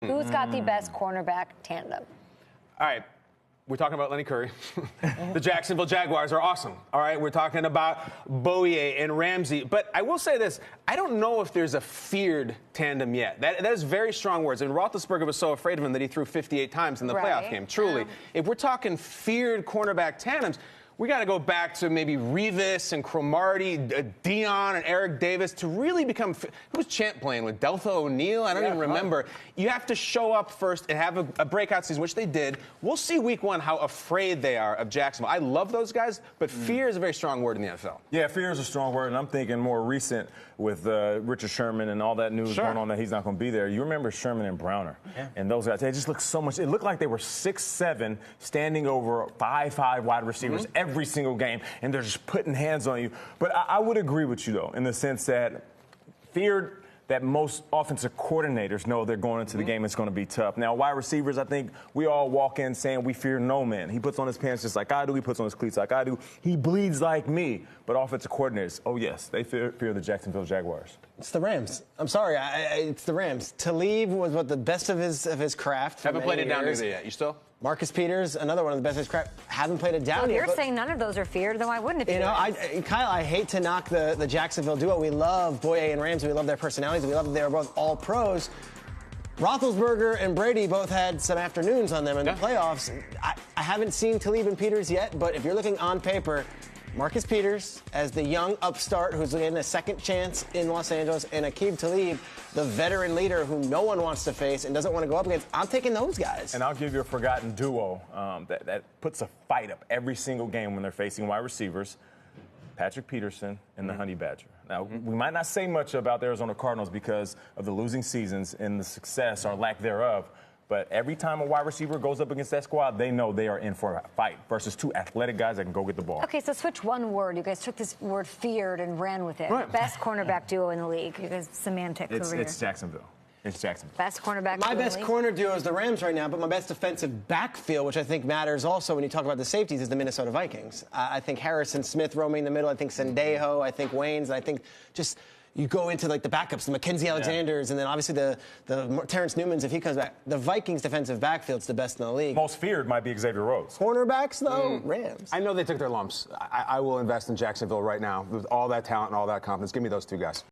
Who's got the best cornerback tandem? All right. We're talking about Lenny Curry. The Jacksonville Jaguars are awesome. All right. We're talking about Boye and Ramsey. But I will say this. I don't know if there's a feared tandem yet. That is very strong words. And Roethlisberger was so afraid of him that he threw 58 times in the playoff game. Truly. If we're talking feared cornerback tandems, we got to go back to maybe Revis and Cromartie, Dion and Eric Davis to really become. Who's Champ playing with? Deltha O'Neal? I don't even remember. You have to show up first and have a breakout season, which they did. We'll see week one how afraid they are of Jacksonville. I love those guys, but fear is a very strong word in the NFL. Yeah, fear is a strong word, and I'm thinking more recent with Richard Sherman and all that news going on that he's not going to be there. You remember Sherman and Browner and those guys. They just looked so much. It looked like they were 6'7", standing over 5'5" wide receivers every single game, and they're just putting hands on you. But I would agree with you, though, in the sense that feared that most offensive coordinators know they're going into the game, it's going to be tough. Now, wide receivers, I think we all walk in saying we fear no man. He puts on his pants just like I do. He puts on his cleats like I do. He bleeds like me. But offensive coordinators, oh, yes, they fear the Jacksonville Jaguars. It's the Rams. I'm sorry, it's the Rams. Talib was the best of his craft. Haven't played it down yet. You still? Marcus Peters, another one of the best of his craft. Haven't played it down yet. You're saying none of those are feared, then why wouldn't it be? You know, Kyle, I hate to knock the Jacksonville duo. We love Boye and Ramsey. We love their personalities. We love that they are both all pros. Roethlisberger and Brady both had some afternoons on them in the playoffs. I haven't seen Talib and Peters yet, but if you're looking on paper, Marcus Peters as the young upstart who's getting a second chance in Los Angeles, and Aqib Talib, the veteran leader who no one wants to face and doesn't want to go up against. I'm taking those guys. And I'll give you a forgotten duo that puts a fight up every single game when they're facing wide receivers, Patrick Peterson and the Honey Badger. Now, we might not say much about the Arizona Cardinals because of the losing seasons and the success or lack thereof. But every time a wide receiver goes up against that squad, they know they are in for a fight versus two athletic guys that can go get the ball. Okay, so switch one word. You guys took this word feared and ran with it. Best cornerback duo in the league. You guys, semantic career. It's Jacksonville. It's Jacksonville. Best cornerback My duo best in the corner duo is the Rams right now, but my best defensive backfield, which I think matters also when you talk about the safeties, is the Minnesota Vikings. I think Harrison Smith roaming the middle. I think Sendejo. I think Waynes. I think just you go into like the backups, the Mackenzie Alexanders, and then obviously the Terrence Newmans if he comes back. The Vikings defensive backfield's the best in the league. Most feared might be Xavier Rhodes. Cornerbacks, though, Rams. I know they took their lumps. I will invest in Jacksonville right now with all that talent and all that confidence. Give me those two guys.